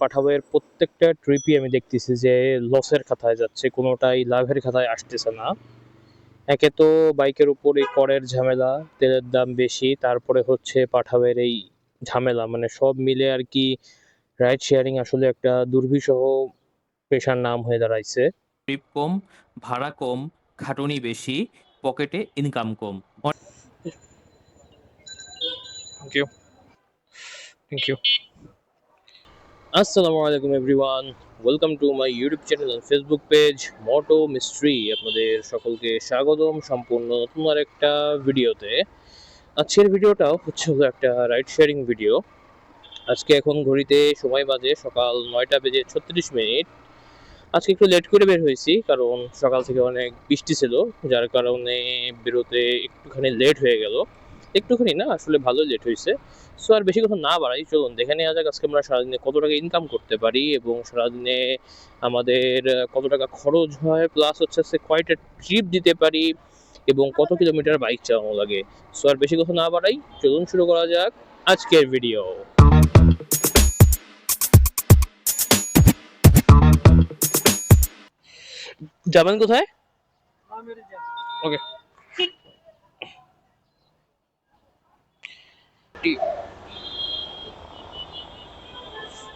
পাঠাওয়ের প্রত্যেকটা ট্রিপই আমি দেখতেছি যে লসের খাতায় যাচ্ছে, কোনোটাই লাভের খাতায় আসতেছে না। একে তো বাইকের উপর এই করের ঝামেলা, তেলের দাম বেশি, তারপরে হচ্ছে পাঠাওয়ের এই ঝামেলা, মানে সব মিলে আর কি রাইড শেয়ারিং আসলে একটা দুর্বিষহ পেশার নাম হয়ে দাঁড়াইছে। ট্রিপ কম, ভাড়া কম, খাটুনি বেশি, পকেটে ইনকাম কম। Thank you, thank you. আসসালামু আলাইকুম everyone, welcome to my YouTube channel and Facebook page Moto Mistry. আপনাদের সকলকে স্বাগতম সম্পূর্ণ নতুন আর একটা ভিডিওতে। আজকের ভিডিওটাও হচ্ছে হলো একটা রাইড শেয়ারিং ভিডিও। আজকে এখন ঘড়িতে সময় বাজে সকাল 9টা বেজে 36 মিনিট। আজকে একটু লেট করে বের হয়েছি, কারণ সকাল থেকে অনেক বৃষ্টি ছিল, যার কারণে বেরোতে একটুখানি লেট হয়ে গেল। একটুখানি না, আসলে ভালো লেট হয়েছে। সো আর বেশি কথা না বাড়াই, চলুন দেখে নেওয়া যাক আজকে আমরা সারাদিনে কত টাকা ইনকাম করতে পারি এবং সারাদিনে আমাদের কত টাকা খরচ হয়, প্লাস হচ্ছে কয়টা ট্রিপ দিতে পারি এবং কত কিলোমিটার বাইক চালানো লাগে। সো আর বেশি কথা না বাড়াই, চলুন শুরু করা যাক আজকের ভিডিও। যাবেন কোথায়? ওকে,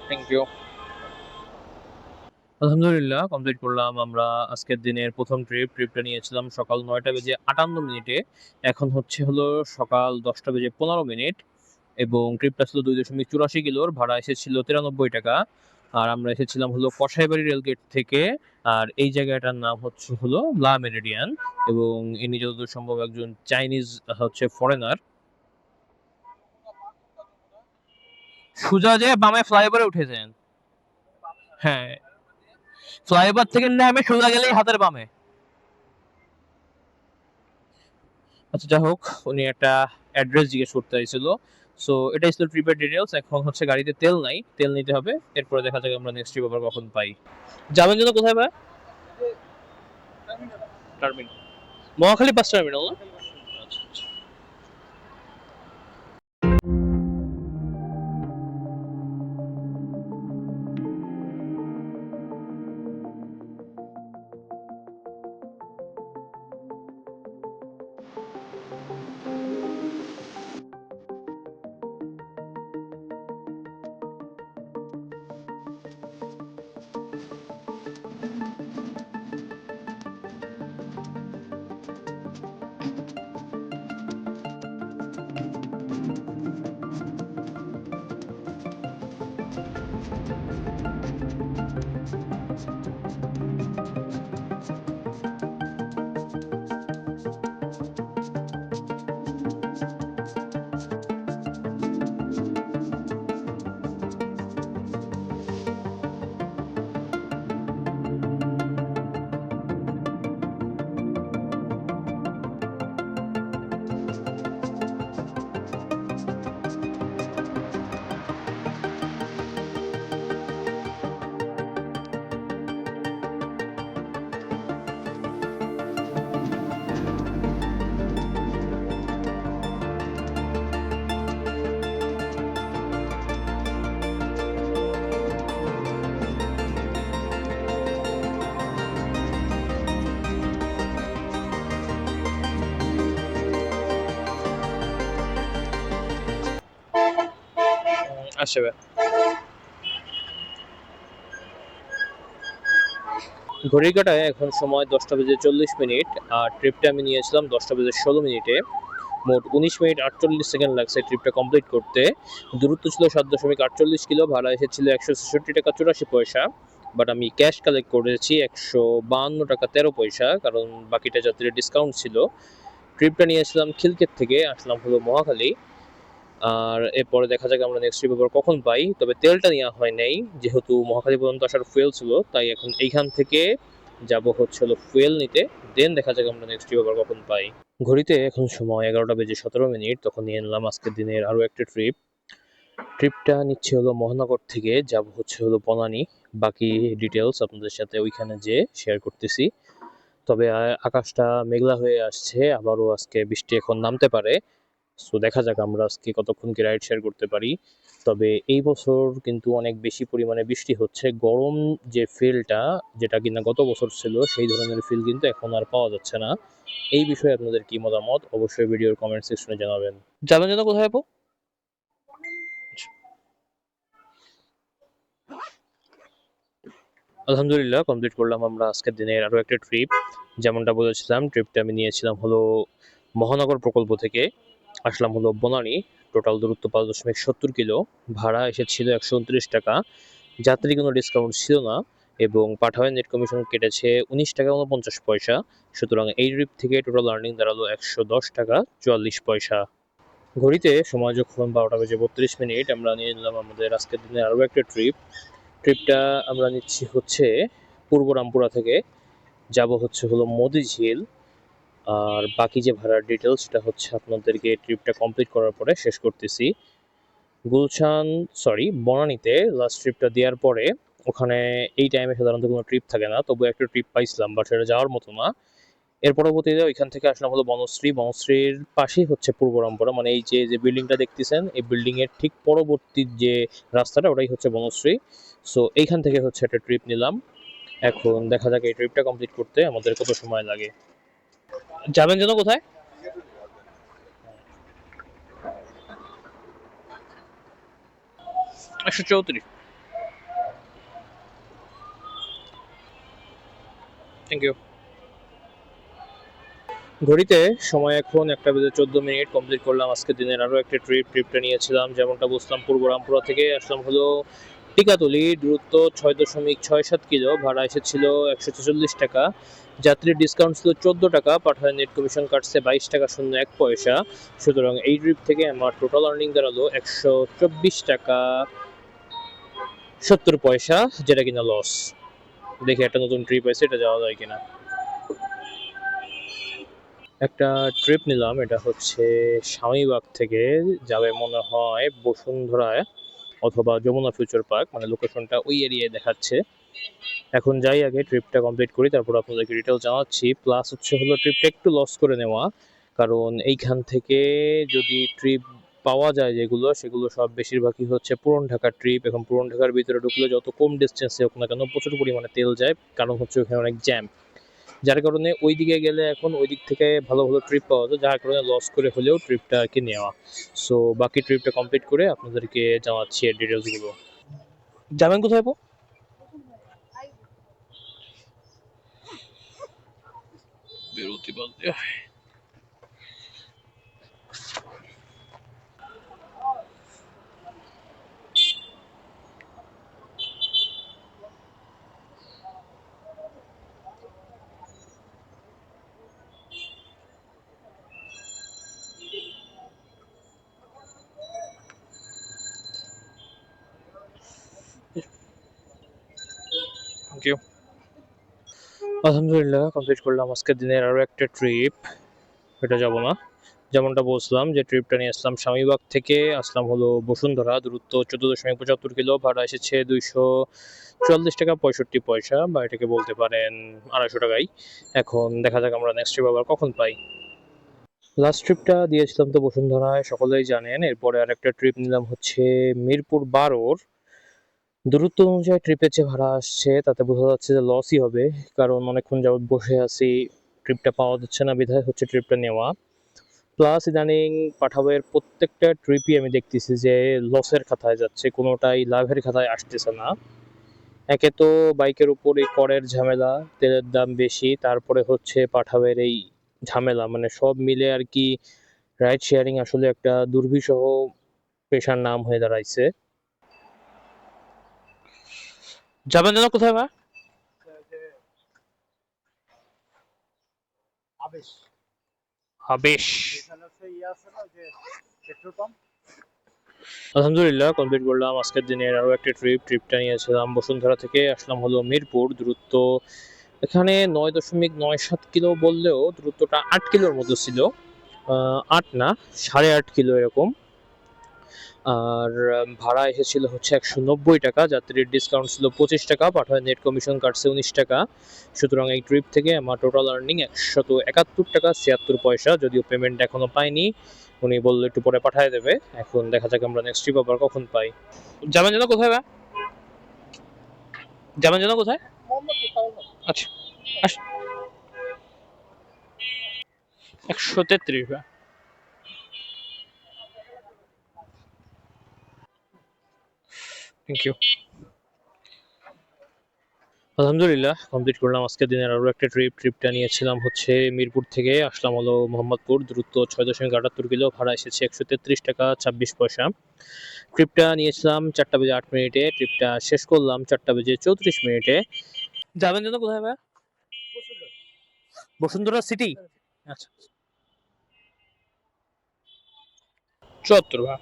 থ্যাংক ইউ। আলহামদুলিল্লাহ কমপ্লিট করলাম আমরা আজকের দিনের প্রথম ট্রিপটা নিয়েছিলাম সকাল 9টা বেজে 58 মিনিটে। এখন হচ্ছে হলো সকাল 10টা বেজে 15 মিনিট এবং ট্রিপটা ছিল 2.84 কিলোর, ভাড়া এসেছিল 93 টাকা। আর আমরা এসেছিলাম হলো কসাইবাড়ি রেলগেট থেকে। আর এই জায়গাটার নাম হচ্ছে হলো লা মেরিডিয়ান এবং ইনি যতদূর সম্ভব একজন চাইনিজ হচ্ছে ফরেনার। সোজা যে বামে ফ্লাইওভারে উঠে যান। হ্যাঁ, ফ্লাইওভার থেকে নেমে সোজা গেলেই হাতের বামে। আচ্ছা, যাই হোক, উনি একটা অ্যাড্রেস জিজ্ঞেস করতে চাইছিল। সো এটাই ছিল ট্রিপের ডিটেলস। এখন হচ্ছে গাড়িতে তেল নাই, তেল নিতে হবে, এরপরে দেখা যাক আমরা নেক্সট ট্রিপ আবার কখন পাই। যাবেন জন্য কোথায় ভাই? টার্মিনাল, মহাখালী বাস টার্মিনাল না? আচ্ছা আচ্ছা। আচ্ছা ভাই, ঘড়ির কাঁটায় এখন সময় 10টা বেজে 40 মিনিট। আর ট্রিপটা আমি নিয়েছিলাম 10টা বেজে 16 মিনিটে। মোট 19 মিনিট 48 সেকেন্ড লাগছে ট্রিপটা কমপ্লিট করতে। দূরত্ব ছিল 7.48 কিলো, ভাড়া এসেছিল 166 টাকা 84 পয়সা। বাট আমি ক্যাশ কালেক্ট করেছি 152 টাকা 13 পয়সা, কারণ বাকিটা যাত্রীর ডিসকাউন্ট ছিল। ট্রিপটা নিয়েছিলাম খিলক্ষেত থেকে, আসলাম হলো মহাখালী। আর এরপরে দেখা যাক আমরা নেক্সট ট্রিপ আবার কখন পাই। তবে তেলটা নেওয়া হয় নাই, যেহেতু মহাখালী পর্যন্ত আসার ফুয়েল ছিল, তাই এখন এইখান থেকে যাব হচ্ছে হলো ফুয়েল নিতে। দেন দেখা যাক আমরা নেক্সট ট্রিপ আবার কখন পাই। ঘড়িতে এখন সময় 11টা বেজে 17 মিনিট। তখন নিয়ে নিলাম আজকের দিনের আরও একটা ট্রিপটা নিচ্ছে হলো মহানগর থেকে, যাব হচ্ছে হলো বনানী। বাকি ডিটেলস আপনাদের সাথে ওইখানে যে শেয়ার করতেছি। তবে আকাশটা মেঘলা হয়ে আসছে, আবারও আজকে বৃষ্টি এখন নামতে পারে। সো দেখা যাক আমরা আজকে কতক্ষণ কি রাইড শেয়ার করতে পারি। তবে এই বছর কিন্তু অনেক বেশি পরিমাণে বৃষ্টি হচ্ছে। গরম যে ফিলটা, যেটা কিনা গত বছর ছিল, সেই ধরনের ফিল কিন্তু এখন আর পাওয়া যাচ্ছে না। এই বিষয়ে আপনাদের কি মতামত অবশ্যই ভিডিওর কমেন্ট সেকশনে জানাবেন। যাবেন যেন কোথায় আপু? আলহামদুলিল্লাহ কমপ্লিট করলাম আমরা আজকের দিনের আরও একটা ট্রিপ। যেমনটা বলেছিলাম, ট্রিপটা আমি নিয়েছিলাম হলো মহানগর প্রকল্প থেকে, আসলাম হলো বনানী। টোটাল দূরত্ব 5.70 কিলো। ভাড়া এসেছিল 129 টাকা। যাত্রী কোনো ডিসকাউন্ট ছিল না এবং পাঠাওয়ের নেট কমিশন কেটেছে 19 টাকা 49 পয়সা। সুতরাং এই ট্রিপ থেকে টোটাল আর্নিং দাঁড়ালো 110 টাকা 44 পয়সা। ঘড়িতে সময় যখন 12:32 আমরা নিয়ে নিলাম আমাদের আজকের দিনের আরও একটা ট্রিপটা আমরা নিচ্ছি হচ্ছে পূর্ব রামপুরা থেকে। যাব হচ্ছে হলো মতিঝিল। আর বাকি যে ভাড়ার ডিটেলস সেটা হচ্ছে আপনাদেরকে ট্রিপটা কমপ্লিট করার পরে শেষ করতেছি। বনানীতে লাস্ট ট্রিপটা দেওয়ার পরে, ওখানে এই টাইমে সাধারণত কোনো ট্রিপ থাকে না, তবু একটা ট্রিপ পাইছিলাম, বাট সেটা যাওয়ার মতো না। এর পরবর্তীতে ওইখান থেকে আসলাম হলো বনশ্রীর পাশেই হচ্ছে পূর্ব রামপুরা, মানে এই যে বিল্ডিংটা দেখতেছেন, এই বিল্ডিং এর ঠিক পরবর্তী যে রাস্তাটা, ওটাই হচ্ছে বনশ্রী। সো এইখান থেকে হচ্ছে একটা ট্রিপ নিলাম। এখন দেখা যাক এই ট্রিপটা কমপ্লিট করতে আমাদের কত সময় লাগে। যাবেন যেন কোথায়? একশো চৌত্রিশ। Thank you. ঘড়িতে সময় এখন 1:14 কমপ্লিট করলাম আজকের দিনের আরও একটা ট্রিপটা নিয়েছিলাম, যেমনটা বুঝলাম পূর্ব রামপুরা থেকে আসলাম হলো টিকাতলি। দূরত্ব 6.67 কিলো। ভাড়া এসেছিল 146 টাকা। যাত্রীর ডিসকাউন্ট ছিল 14 টাকা। পাঠায় নেট কমিশন কাটছে 22 টাকা 01 পয়সা। সুতরাং এই ট্রিপ থেকে আমার টোটাল আর্নিং দাঁড়ালো 124 টাকা 70 পয়সা, যেটা কিনা লস। দেখি একটা নতুন ট্রিপ আছে, এটা যাওয়া যায় কিনা। একটা ট্রিপ নিলাম, এটা হচ্ছে স্বামীবাগ থেকে যাবে মনে হয় বসুন্ধরায় অথবা যমুনা ফিউচার পার্ক, মানে লোকেশনটা ওই এরিয়ায় দেখাচ্ছে। এখন যাই, আগে ট্রিপটা কমপ্লিট করি, তারপর আপনাদেরকে ডিটেল জানাচ্ছি। প্লাস হচ্ছে হলো ট্রিপটা একটু লস করে নেওয়া, কারণ এইখান থেকে যদি ট্রিপ পাওয়া যায় যেগুলো, সেগুলো সব বেশিরভাগই হচ্ছে পুরন ঢাকার ট্রিপ। এখন পুরন ঢাকার ভিতরে ঢুকলে যত কম ডিস্টেন্সে হোক না কেন প্রচুর পরিমাণে তেল যায়, কারণ হচ্ছে ওখানে অনেক জ্যাম। যার কারণে ওই দিকে গেলে এখন ওই দিক থেকে ভালো ভালো ট্রিপ পাওয়া যায়, যার কারণে লস করে হলেও ট্রিপটা আর কি নেওয়া। সো বাকি ট্রিপটা কমপ্লিট করে আপনাদেরকে জানাচ্ছি এর ডিটেলসগুলো। যাবেন কোথায় আপু? বেরোতে বলতে থ্যাংক ইউ। আলহামদুলিল্লাহ কমপ্লিট করলাম আজকের দিনের আরও একটা ট্রিপ। এটা যাব না, যেমনটা বলছিলাম যে ট্রিপটা নিয়ে আসলাম স্বামীবাগ থেকে, আসলাম হলো বসুন্ধরা। দূরত্ব 14.75 কিলো। ভাড়া এসেছে 244 টাকা 65 পয়সা, বা এটাকে বলতে পারেন 250 টাকাই। এখন দেখা যাক আমরা নেক্সট ট্রিপ আবার কখন পাই। লাস্ট ট্রিপটা দিয়েছিলাম তো বসুন্ধরায়, সকলেই জানেন। এরপরে আর একটা ট্রিপ নিলাম হচ্ছে মিরপুর 12। দূরত্ব অনুযায়ী ট্রিপের যে ভাড়া আসছে তাতে বোঝা যাচ্ছে যে লসই হবে, কারণ অনেকক্ষণ যাবত বসে আছি, ট্রিপটা পাওয়া যাচ্ছে না, বিধায় হচ্ছে ট্রিপটা নেওয়া। প্লাস ইদানিং পাঠাবের প্রত্যেকটা ট্রিপই আমি দেখতেছি যে লসের খাতায় যাচ্ছে, কোনোটাই লাভের খাতায় আসতেছে না। একে তো বাইকের উপর এই করের ঝামেলা, তেলের দাম বেশি, তারপরে হচ্ছে পাঠাবের এই ঝামেলা, মানে সব মিলে আর কি রাইড শেয়ারিং আসলে একটা দুর্বিষহ পেশার নাম হয়ে দাঁড়াইছে। যাবেন যেন কোথায় বা? আবেশ আবেশ। এখানে হচ্ছে ইয়ে আছে না যে পেট্রোল পাম্প। আলহামদুলিল্লাহ কমপ্লিট করলাম আজকের দিনের আরও একটা ট্রিপটা নিয়েছিলাম বসুন্ধরা থেকে, আসলাম হলো মিরপুর। দূরত্ব এখানে 9.97 কিলো বললেও দূরত্বটা 8 কিলোর মতো ছিল। 8 না, 8.5 কিলো এরকম। আর ভাড়া এসেছিল হচ্ছে 190 টাকা। যাত্রীর ডিসকাউন্ট ছিল 25 টাকা। পাঠায় নেট কমিশন কাটছে 19 টাকা। সুতরাং এই ট্রিপ থেকে আমার টোটাল আর্নিং 171 টাকা 76 পয়সা। যদিও পেমেন্ট এখনো পাইনি, উনি বললো একটু পরে পাঠিয়ে দেবে। এখন দেখা যাক আমরা নেক্সট ট্রিপ আবার কখন পাই। যাবেন যেন কোথায় বা? যাবেন যেন কোথায়? আচ্ছা, আস 133 বা। Thank you. আলহামদুলিল্লাহ কমপ্লিট করলাম আজকের দিনের আরও একটা ট্রিপটা নিয়েছিলাম হচ্ছে মিরপুর থেকে আসলাম হলো মোহাম্মদপুর, দূরত্ব 6.78 কিলো, ভাড়া এসেছে 133 টাকা 26 পয়সা। ট্রিপটা নিয়েছিলাম 4টা বেজে 8 মিনিটে, ট্রিপটা শেষ করলাম 4টা বেজে 34 মিনিটে। যাবেন যেন কোথায় ভাই? বসুন্ধরা সিটি। আচ্ছা, 74 ভাই।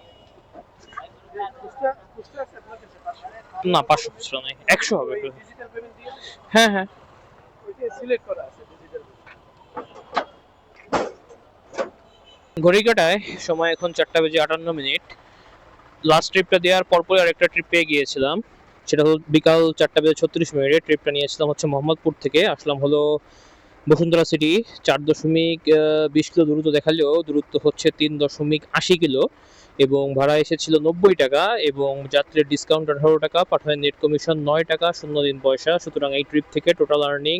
না 500 খুচরা নাই, 100 হবে। হ্যাঁ হ্যাঁ, ঘড়ি কাটায় সময় এখন 4টা বেজে 58 মিনিট। লাস্ট ট্রিপটা দেওয়ার পরপরই আরেকটা ট্রিপ পেয়ে গিয়েছিলাম, সেটা হলো বিকাল 4টা বেজে 36 মিনিটে। ট্রিপটা নিয়েছিলাম হচ্ছে মোহাম্মদপুর থেকে, আসলাম হলো বসুন্ধরা সিটি। 4.20 কিলো দূরত্ব দেখালেও দূরত্ব হচ্ছে 3.80 কিলো এবং ভাড়া এসেছিল 90 টাকা এবং যাত্রীর ডিসকাউন্ট 18 টাকা, পাঠানোর নেট কমিশন 9 টাকা 03 পয়সা। সুতরাং এই ট্রিপ থেকে টোটাল আর্নিং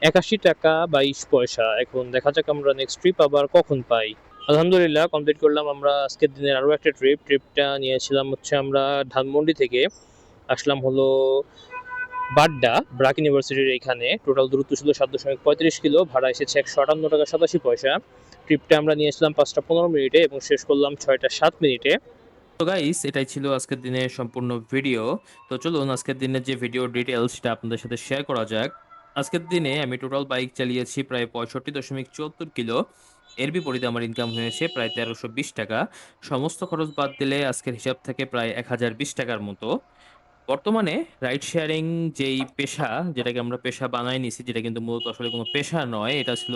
81 টাকা 22 পয়সা। এখন দেখা যাক আমরা নেক্সট ট্রিপ আবার কখন পাই। আলহামদুলিল্লাহ কমপ্লিট করলাম আমরা আজকের দিনের আরও একটা ট্রিপটা নিয়েছিলাম হচ্ছে আমরা ধানমন্ডি থেকে, আসলাম হলো বাড্ডা ব্রাক ইউনিভার্সিটির এইখানে। টোটাল দূরত্ব ছিল 7.35 কিলো, ভাড়া এসেছে 158 টাকা 87 পয়সা। ট্রিপটা আমরা নিয়েছিলাম 5টা 15 মিনিটে এবং শেষ করলাম 6টা 7 মিনিটে। তো গাইস, এটাই ছিল আজকের দিনের সম্পূর্ণ ভিডিও। তো চলুন আজকের দিনের যে ভিডিও ডিটেলস সেটা আপনাদের সাথে শেয়ার করা যাক। আজকের দিনে আমি টোটাল বাইক চালিয়েছি প্রায় 65.74 কিলো। এর বিপরীতে আমার ইনকাম হয়েছে প্রায় 1320 টাকা। সমস্ত খরচ বাদ দিলে আজকের হিসাব থেকে প্রায় 1020 টাকার মতো। বর্তমানে রাইড শেয়ারিং যেই পেশা, যেটাকে আমরা পেশা বানাই নিছি, যেটা কিন্তু মূলত আসলে কোনো পেশা নয়, এটা ছিল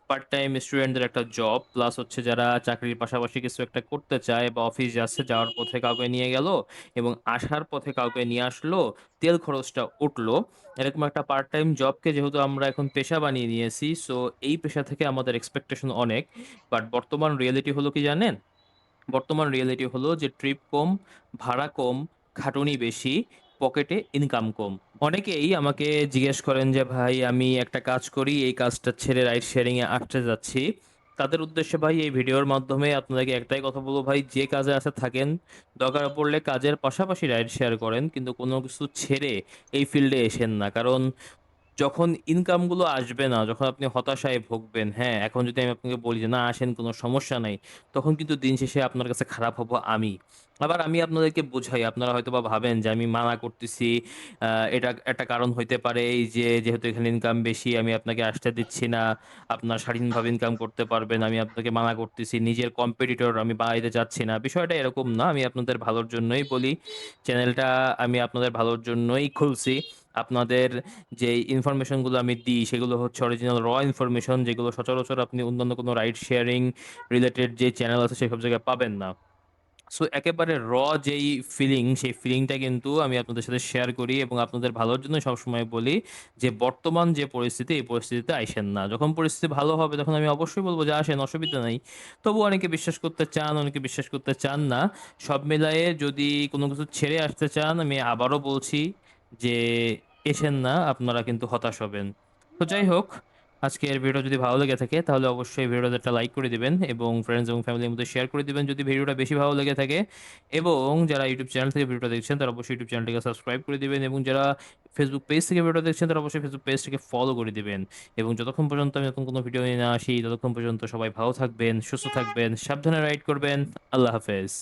পার্ট টাইম স্টুডেন্টদের একটা জব। প্লাস হচ্ছে যারা চাকরির পাশাপাশি কিছু একটা করতে চায় বা অফিস যাচ্ছে, যাওয়ার পথে কাউকে নিয়ে গেল এবং আসার পথে কাউকে নিয়ে আসলো, তেল খরচটা উঠলো, এরকম একটা পার্ট টাইম জবকে যেহেতু আমরা এখন পেশা বানিয়ে নিয়েছি, সো এই পেশা থেকে আমাদের এক্সপেকটেশন অনেক। বাট বর্তমান রিয়েলিটি হলো কি জানেন? বর্তমান রিয়েলিটি হলো যে ট্রিপ কম, ভাড়া কম, খাটুনি বেশি, পকেটে ইনকাম কম। অনেকেই আমাকে জিজ্ঞেস করেন যে ভাই আমি একটা কাজ করি, এই কাজটা ছেড়ে রাইড শেয়ারিং এ আসতে যাচ্ছি। তাদের উদ্দেশ্যে ভাই এই ভিডিওর মাধ্যমে আপনাদেরকে একটাই কথা বলবো, ভাই যে কাজে আছে থাকেন, দরকার পড়লে কাজের পাশাপাশি রাইড শেয়ার করেন, কিন্তু কোনো কিছু ছেড়ে এই ফিল্ডে এসেন না। কারণ যখন ইনকামগুলো আসবে না, যখন আপনি হতাশায় ভুগবেন, হ্যাঁ, এখন যদি আমি আপনাকে বলি যে না আসেন কোনো সমস্যা নাই, তখন কিন্তু দিন শেষে আপনার কাছে খারাপ হবো আমি। আবার আমি আপনাদেরকে বোঝাই, আপনারা হয়তো বা ভাবেন যে আমি মানা করতেছি, এটা একটা কারণ হইতে পারে এই যে যেহেতু এখানে ইনকাম বেশি আমি আপনাকে আসতে দিচ্ছি না, আপনার স্বাধীনভাবে ইনকাম করতে পারবেন, আমি আপনাকে মানা করতেছি, নিজের কম্পিটিটর আমি বাড়াইতে চাচ্ছি না। বিষয়টা এরকম না, আমি আপনাদের ভালোর জন্যই বলি। চ্যানেলটা আমি আপনাদের ভালোর জন্যই খুলছি। আপনাদের যে ইনফরমেশনগুলো আমি দিই সেগুলো হচ্ছে অরিজিনাল ইনফরমেশন, যেগুলো সচরাচর আপনি অন্যান্য কোনো রাইড শেয়ারিং রিলেটেড যে চ্যানেল আছে সেসব জায়গায় পাবেন না। সো একেবারে যেই ফিলিং, সেই ফিলিংটা কিন্তু আমি আপনাদের সাথে শেয়ার করি এবং আপনাদের ভালোর জন্য সবসময় বলি যে বর্তমান যে পরিস্থিতি, এই পরিস্থিতিতে আইসেন না। যখন পরিস্থিতি ভালো হবে তখন আমি অবশ্যই বলবো যে আসেন, অসুবিধা নাই। তবু অনেকে বিশ্বাস করতে চান, অনেকে বিশ্বাস করতে চান না। সব মিলায়ে যদি কোনো কিছু ছেড়ে আসতে চান, আমি আবারও বলছি যে এসেন না, আপনারা কিন্তু হতাশ হবেন। তো যাই হোক, আজকের ভিডিও যদি ভালো লেগে থাকে তাহলে অবশ্যই ভিডিওতে একটা লাইক করে দিবেন এবং ফ্রেন্ডস এবং ফ্যামিলির মধ্যে শেয়ার করে দিবেন যদি ভিডিওটা বেশি ভালো লেগে থাকে। এবং যারা ইউটিউব চ্যানেল থেকে ভিডিওটা দেখছেন তারা অবশ্যই ইউটিউব চ্যানেলটিকে সাবস্ক্রাইব করে দিবেন এবং যারা ফেসবুক পেজ থেকে ভিডিও দেখছেন তারা অবশ্যই ফেসবুক পেজটিকে ফলো করে দিবেন। এবং যতক্ষণ পর্যন্ত আমি নতুন কোনো ভিডিও নিয়ে না আসি, ততক্ষণ পর্যন্ত সবাই ভালো থাকবেন, সুস্থ থাকবেন, সাবধানে রাইড করবেন। আল্লাহ হাফেজ।